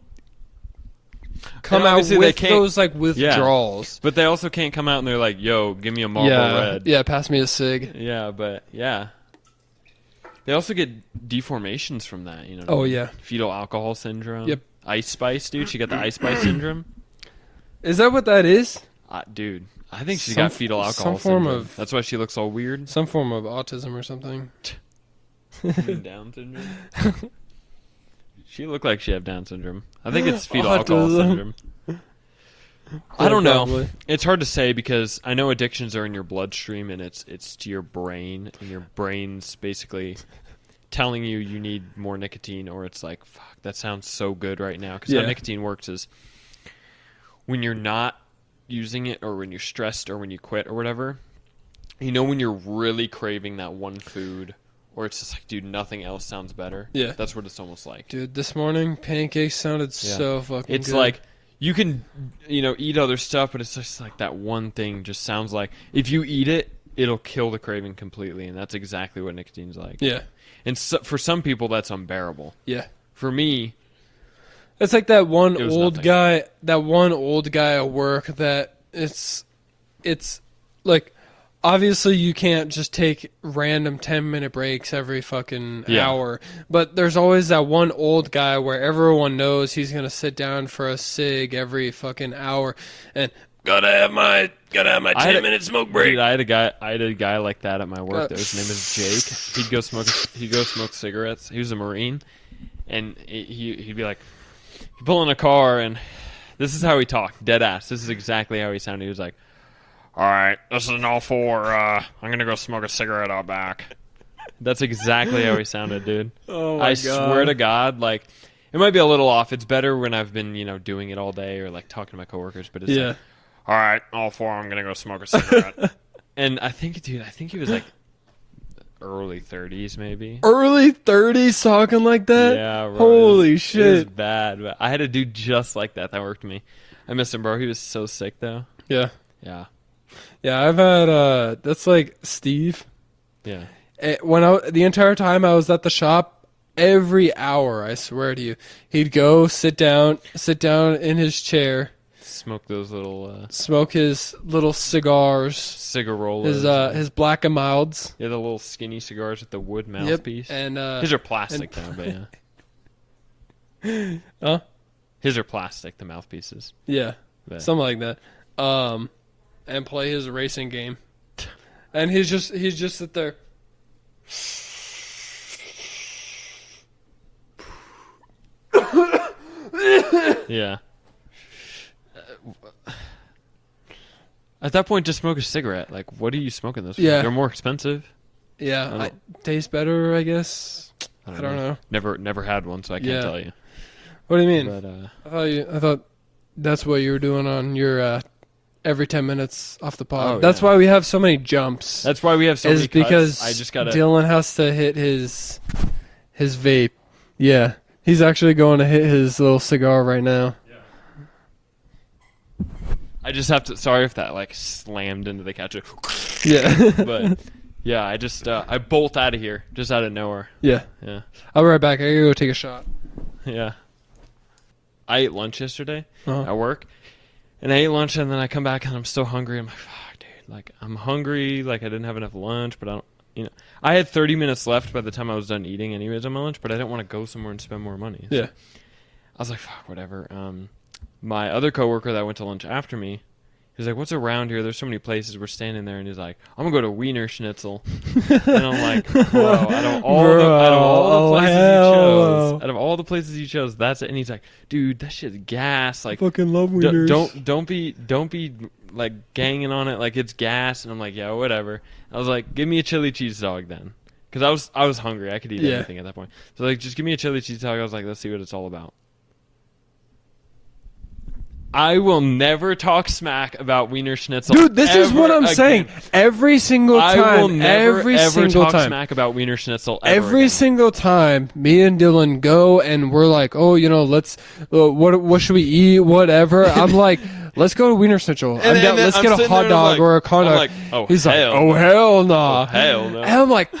S1: come out with those like withdrawals.
S2: Yeah. But they also can't come out and they're like, yo, give me a Marlboro Red.
S1: Yeah, pass me a cig.
S2: Yeah, but yeah. They also get deformations from that, you know.
S1: Oh, yeah.
S2: Fetal alcohol syndrome.
S1: Yep.
S2: Ice Spice, dude. She got the Ice Spice syndrome.
S1: Is that what that is?
S2: Dude, I think she's got fetal alcohol syndrome. That's why she looks all weird.
S1: Some form of autism or something.
S2: Down syndrome? She looked like she had Down syndrome. I think it's fetal alcohol syndrome. I don't know. Probably. It's hard to say because I know addictions are in your bloodstream and it's to your brain, and your brain's basically telling you need more nicotine, or it's like, fuck, that sounds so good right now. Because how nicotine works is when you're not using it, or when you're stressed, or when you quit or whatever, when you're really craving that one food, or it's just like, dude, nothing else sounds better. Yeah. That's what it's almost like.
S1: Dude, this morning, pancakes sounded so fucking good.
S2: It's like you can, eat other stuff, but it's just like that one thing just sounds like if you eat it, it'll kill the craving completely, and that's exactly what nicotine's like.
S1: Yeah.
S2: And for some people, that's unbearable.
S1: Yeah.
S2: For me,
S1: it's like that one old
S2: nothing.
S1: guy. That one old guy at work that it's like. Obviously, you can't just take random 10-minute breaks every fucking hour. But there's always that one old guy where everyone knows he's going to sit down for a cig every fucking hour. And gotta have my 10-minute smoke break.
S2: Dude, I had a guy like that at my work. His name is Jake. He'd go smoke cigarettes. He was a Marine. And he'd be like, he'd pull in a car, and this is how he talked. Dead ass. This is exactly how he sounded. He was like, all right, this is an all four. I'm going to go smoke a cigarette out back. That's exactly how he sounded, dude.
S1: Oh, my God.
S2: I swear to God, like, it might be a little off. It's better when I've been, doing it all day or, like, talking to my coworkers. But it's like, all right, all four, I'm going to go smoke a cigarette. And I think he was, like, early 30s, maybe.
S1: Early 30s talking like that?
S2: Yeah, bro.
S1: Holy shit.
S2: It was bad. But I had a dude just like that worked me. I miss him, bro. He was so sick, though.
S1: Yeah.
S2: Yeah.
S1: Yeah, I've had, that's like Steve.
S2: Yeah.
S1: The entire time I was at the shop, every hour, I swear to you, he'd go sit down in his chair.
S2: Smoke those little...
S1: smoke his little cigars.
S2: Cigarolas.
S1: His black and milds.
S2: Yeah, the little skinny cigars with the wood mouthpiece.
S1: Yep. And,
S2: his are plastic, though, but yeah.
S1: Huh?
S2: His are plastic, the mouthpieces.
S1: Yeah.
S2: But.
S1: Something like that. And play his racing game. And he's just sit there.
S2: Yeah. At that point, just smoke a cigarette. Like, what are you smoking those for?
S1: Yeah.
S2: They're more expensive.
S1: Yeah, taste better, I guess. I don't know.
S2: Never had one, so I can't tell you.
S1: What do you mean?
S2: But,
S1: I thought that's what you were doing on your every 10 minutes off the pod.
S2: Oh,
S1: that's why we have so many jumps.
S2: That's why we have so many cuts.
S1: Because
S2: I just gotta...
S1: Dylan has to hit his vape. Yeah. He's actually going to hit his little cigar right now.
S2: Yeah. I just have to... Sorry if that, like, slammed into the couch.
S1: Yeah.
S2: But, yeah, I just... I bolt out of here, just out of nowhere.
S1: Yeah.
S2: Yeah.
S1: I'll be right back. I gotta go take a shot.
S2: Yeah. I ate lunch yesterday at work. And I ate lunch, and then I come back, and I'm still hungry. I'm like, fuck, dude. Like, I'm hungry. Like, I didn't have enough lunch, but I don't... I had 30 minutes left by the time I was done eating anyways on my lunch, but I didn't want to go somewhere and spend more money. So
S1: yeah.
S2: I was like, fuck, whatever. My other coworker that went to lunch after me, he's like, what's around here? There's so many places. We're standing there, and he's like, I'm going to go to Wiener Schnitzel. And I'm like, bro, out of all the places you chose, that's it. And he's like, dude, that shit's gas. Like,
S1: I fucking love wieners.
S2: Don't be like ganging on it like it's gas. And I'm like, yeah, whatever. I was like, give me a chili cheese dog then, because I was hungry. I could eat anything at that point. So like, just give me a chili cheese dog. I was like, let's see what it's all about. I will never talk smack about Wiener Schnitzel.
S1: Dude, this is what I'm saying. Every single time.
S2: I will never
S1: ever
S2: talk smack about Wiener Schnitzel
S1: every single time me and Dylan go and we're like, oh, let's, what should we eat? Whatever. I'm like, let's go to Wiener Schnitzel. Let's get a hot dog or a con dog.
S2: Like, oh,
S1: he's like, oh, hell nah.
S2: Oh, hell no.
S1: And I'm like,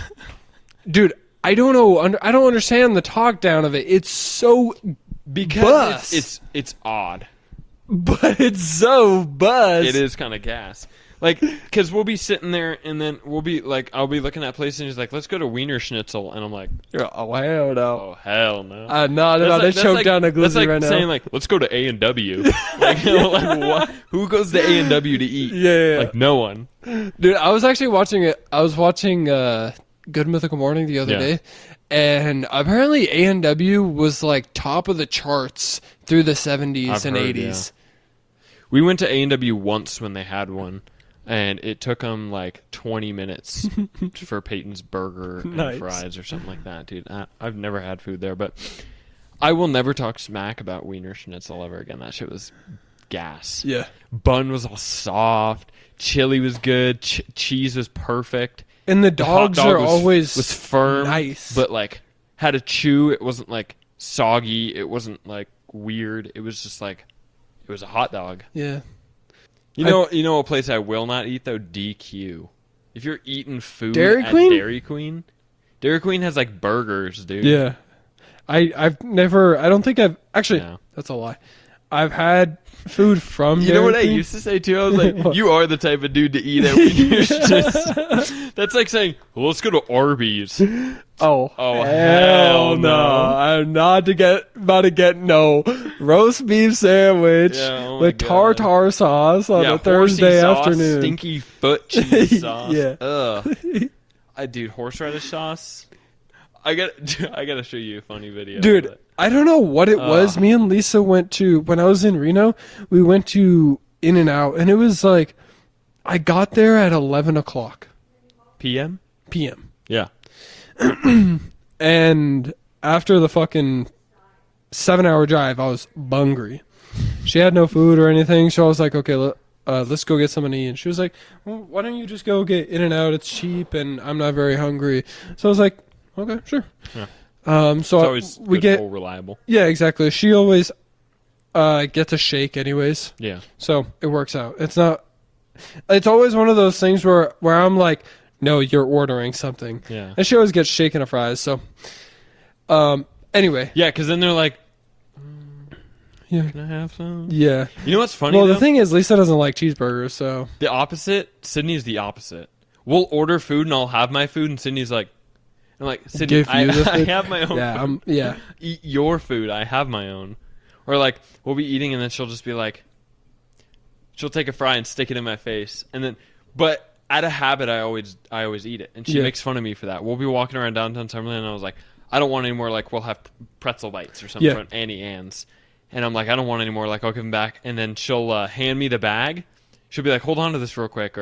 S1: dude, I don't know. I don't understand the talk down of it. It's so
S2: because it's odd.
S1: But it's so buzz.
S2: It is kind of gas. Like, because we'll be sitting there, and then we'll be, like, I'll be looking at places, and he's like, let's go to Wiener Schnitzel. And I'm like,
S1: oh, hell no.
S2: Oh, hell no.
S1: No, they choked down a glizzy
S2: that's like
S1: right now.
S2: saying, like, let's go to A&W. Like, like, what? Who goes to A&W to eat?
S1: Yeah.
S2: Like, no one.
S1: Dude, I was actually watching it. I was watching Good Mythical Morning the other day, and apparently A&W was, like, top of the charts through the 70s and 80s. Yeah.
S2: We went to A&W once when they had one, and it took them like 20 minutes for Peyton's burger and fries or something like that, dude. I've never had food there, but I will never talk smack about Wiener Schnitzel ever again. That shit was gas.
S1: Yeah.
S2: Bun was all soft. Chili was good. Cheese was perfect.
S1: And the dogs are always
S2: was firm,
S1: nice,
S2: but like had a chew. It wasn't like soggy. It wasn't like weird. It was just like... It was a hot dog.
S1: Yeah.
S2: You know a place I will not eat though? DQ. If you're eating food
S1: Dairy
S2: at
S1: Queen?
S2: Dairy Queen has like burgers, dude.
S1: Yeah. I've never. I don't think I've actually.
S2: No.
S1: That's a lie. I've had food from.
S2: You
S1: Dairy
S2: know what I
S1: Queen.
S2: used to say too? I was like, you are the type of dude to eat it. When you're just, that's like saying, well, let's go to Arby's.
S1: Oh
S2: hell no.
S1: I'm not about to get no roast beef sandwich
S2: Yeah, oh my
S1: with
S2: God.
S1: tartar sauce on a
S2: horsey
S1: Thursday
S2: sauce,
S1: afternoon.
S2: stinky foot cheese sauce.
S1: Yeah.
S2: Ugh. Dude, horseradish sauce. I gotta show you a funny video.
S1: Dude,
S2: of it.
S1: I don't know what it was. Me and Lisa went to, when I was in Reno, we went to In-N-Out, and it was like, I got there at 11 o'clock
S2: PM.
S1: p.m.
S2: Yeah.
S1: And after the fucking 7-hour drive, I was bungry. She had no food or anything, so I was like, okay, let's go get something to eat. And she was like, well, why don't you just go get In-N-Out? It's cheap, and I'm not very hungry. So I was like, okay, sure.
S2: Yeah.
S1: So
S2: It's always
S1: we
S2: good,
S1: get
S2: full, reliable.
S1: Yeah, exactly. She always gets a shake anyways.
S2: Yeah.
S1: So it works out. It's always one of those things where I'm like, no, you're ordering something.
S2: Yeah.
S1: And she always gets shake and a fries. So anyway.
S2: Yeah, because then they're like,
S1: Yeah.
S2: can I have some?
S1: Yeah.
S2: You know what's funny?
S1: Well,
S2: though?
S1: the thing is, Lisa doesn't like cheeseburgers, so.
S2: The opposite. Sydney's the opposite. We'll order food and I'll have my food, and Sydney's like, I'm like, Sydney,
S1: Give you the
S2: I
S1: food?
S2: have my own
S1: Yeah,
S2: food.
S1: yeah.
S2: Eat your food. I have my own. Or like, we'll be eating and then she'll just be like, she'll take a fry and stick it in my face, and then, but out of habit, I always eat it, and she makes fun of me for that. We'll be walking around downtown Summerlin, and I was like, I don't want any more. Like, we'll have pretzel bites or something from Annie Ann's, and I'm like, I don't want any more. Like, I'll give them back, and then she'll hand me the bag. She'll be like, hold on to this real quick,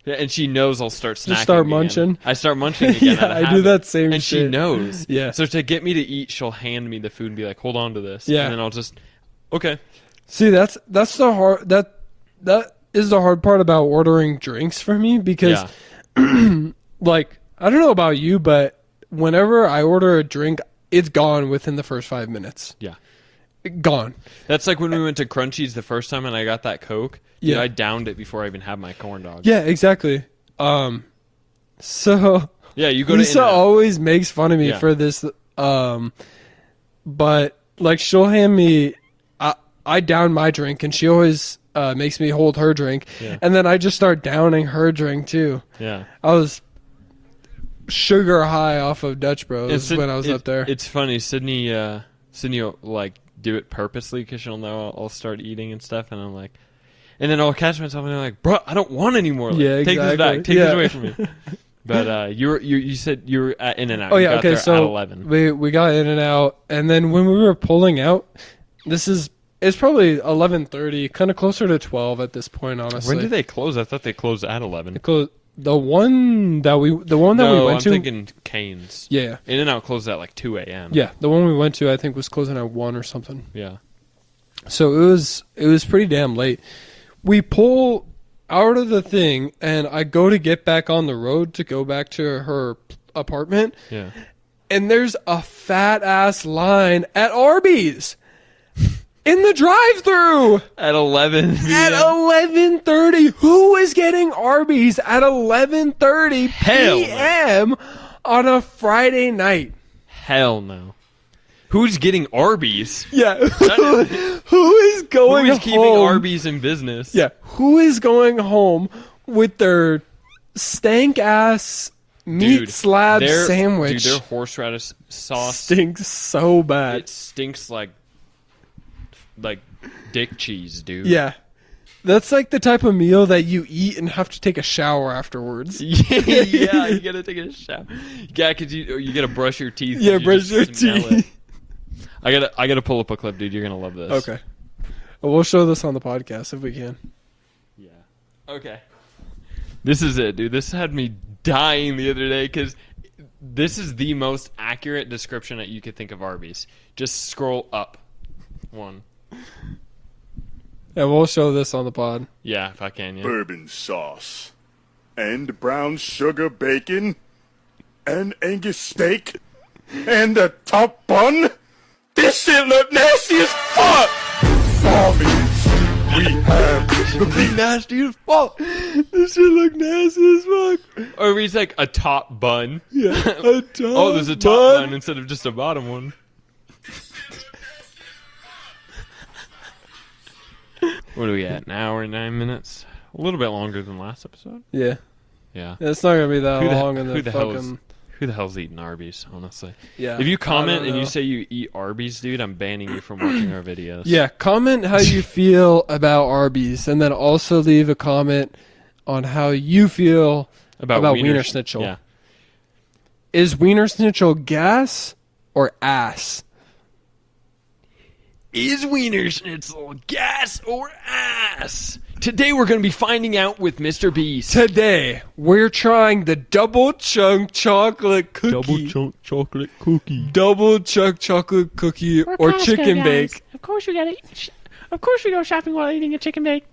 S2: and she knows I'll start snacking.
S1: Just start
S2: again.
S1: munching.
S2: I start munching again.
S1: Yeah,
S2: out of
S1: I do
S2: habit.
S1: that same
S2: and
S1: shit.
S2: she knows.
S1: Yeah.
S2: So to get me to eat, she'll hand me the food and be like, hold on to this.
S1: Yeah.
S2: And then I'll just, okay.
S1: See, that's the hard that is the hard part about ordering drinks for me, because like, I don't know about you, but whenever I order a drink, it's gone within the first 5 minutes.
S2: Yeah.
S1: Gone.
S2: That's like when we went to Crunchies the first time and I got that Coke. Dude,
S1: Yeah.
S2: I downed it before I even had my corn dog.
S1: Yeah, exactly. So
S2: Yeah, you go to
S1: Lisa
S2: In-N-Out.
S1: always makes fun of me
S2: Yeah.
S1: for this, but like, she'll hand me, I down my drink, and she always makes me hold her drink, and then I just start downing her drink too.
S2: Yeah.
S1: I was sugar high off of Dutch Bros when I was up there.
S2: It's funny. Sydney will like do it purposely because she'll know I'll start eating and stuff, and I'm like, and then I'll catch myself and I'm like, bro, I don't want any more. Like,
S1: Yeah,
S2: take this
S1: exactly.
S2: back. Take
S1: Yeah.
S2: this away from me. But you said you were at In-N-Out.
S1: Oh
S2: You
S1: yeah,
S2: got
S1: okay.
S2: there
S1: So
S2: at 11.
S1: we got In-N-Out, and then when we were pulling out, it's probably 11:30, kind of closer to 12 at this point. Honestly,
S2: When did they close? I thought they closed at 11.
S1: The one that we went
S2: I'm
S1: to.
S2: thinking Cane's.
S1: Yeah,
S2: In-N-Out closed at like 2 a.m.
S1: yeah. The one we went to, I think, was closing at 1 or something.
S2: Yeah.
S1: So it was pretty damn late. We pull out of the thing, and I go to get back on the road to go back to her apartment,
S2: Yeah.
S1: and there's a fat ass line at Arby's in the drive-thru
S2: At 11.
S1: at 11:30. Who is getting Arby's at 11:30
S2: Hell no.
S1: p.m. on a Friday night?
S2: Hell no. Who's getting Arby's?
S1: Yeah, who is going
S2: Who is keeping
S1: home?
S2: Arby's in business?
S1: Yeah, who is going home with their stank ass meat
S2: Dude,
S1: slab
S2: their-
S1: sandwich?
S2: Dude, their horseradish sauce
S1: Stinks so bad.
S2: It stinks like dick cheese, dude.
S1: Yeah, that's like the type of meal that you eat and have to take a shower afterwards.
S2: Yeah, you gotta take a shower. Yeah, cause you gotta brush your teeth. 'cause
S1: Yeah,
S2: you
S1: brush
S2: just
S1: your
S2: smell
S1: teeth.
S2: it. I gotta pull up a clip, dude. You're gonna love this.
S1: Okay, well, we'll show this on the podcast if we can.
S2: Yeah. Okay. This is it, dude. This had me dying the other day because this is the most accurate description that you could think of Arby's. Just scroll up. One.
S1: Yeah, we'll show this on the pod.
S2: Yeah, if I can. Yeah.
S3: Bourbon sauce, and brown sugar bacon, and Angus steak, and the top bun. This shit look nasty as fuck. Arby's, We have the beef.
S2: Nasty as fuck.
S1: This shit look nasty as fuck.
S2: Or he's like a top bun.
S1: Yeah.
S2: Oh, there's a top bun instead of just a bottom one. What are we at? An hour and 9 minutes? A little bit longer than last episode.
S1: Yeah.
S2: Yeah.
S1: It's not gonna be that
S2: Who the-
S1: long in
S2: who
S1: the
S2: the hell is-
S1: fucking.
S2: Who the hell's eating Arby's, honestly?
S1: Yeah.
S2: If you
S1: I
S2: comment
S1: don't
S2: and you
S1: know.
S2: say you eat Arby's, dude, I'm banning you from watching our videos.
S1: Yeah, comment how you feel about Arby's, and then also leave a comment on how you feel about Wiener Schnitzel.
S2: Yeah.
S1: Is Wiener Schnitzel gas or ass?
S2: Is Wiener Schnitzel gas or ass? Today we're going to be finding out with Mr. Beast.
S1: Today, we're trying the double chunk chocolate cookie.
S2: chocolate cookie.
S1: Double chunk chocolate cookie or
S4: Costco,
S1: chicken
S4: guys.
S1: bake.
S4: Of course we gotta. Of course we go shopping while eating a chicken bake.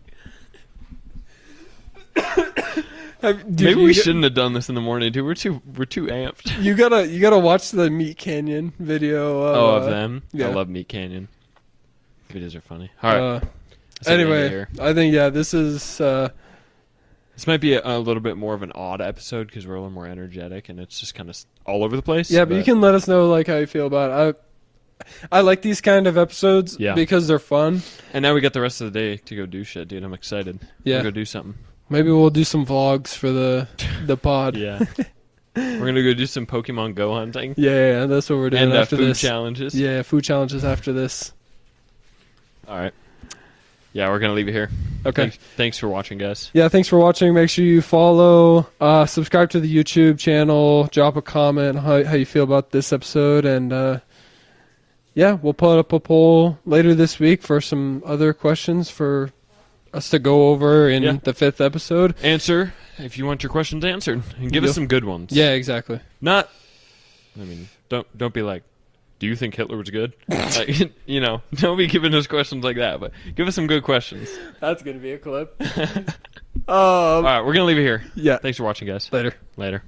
S2: Maybe we shouldn't have done this in the morning, dude. We're too amped.
S1: You gotta watch the Meat Canyon video.
S2: Of them.
S1: yeah.
S2: I love Meat Canyon. Videos are funny. All right. That's the end of
S1: Anyway,
S2: here.
S1: I think this is.
S2: This might be a little bit more of an odd episode because we're a little more energetic and it's just kind of all over the place.
S1: Yeah, but you can let us know like how you feel about it. I like these kind of episodes because they're fun.
S2: And now we got the rest of the day to go do shit, dude. I'm excited.
S1: Yeah.
S2: We'll go do something.
S1: Maybe we'll do some vlogs for the pod.
S2: Yeah. We're going to go do some Pokemon Go hunting.
S1: Yeah, that's what we're doing
S2: And
S1: after
S2: food
S1: this.
S2: challenges.
S1: Yeah, food challenges after this.
S2: All right. Yeah, we're going to leave it here.
S1: Okay.
S2: Thanks for watching, guys.
S1: Yeah, thanks for watching. Make sure you follow, subscribe to the YouTube channel, drop a comment how you feel about this episode, and yeah, we'll put up a poll later this week for some other questions for us to go over in the 5th episode.
S2: Answer if you want your questions answered, and give us some good ones.
S1: Yeah, exactly.
S2: Not, I mean, don't be like, do you think Hitler was good? Like, you know, don't be giving us questions like that, but give us some good questions.
S1: That's going to be a clip.
S2: All right, we're going to leave it here.
S1: Yeah.
S2: Thanks for watching, guys.
S1: Later.
S2: Later.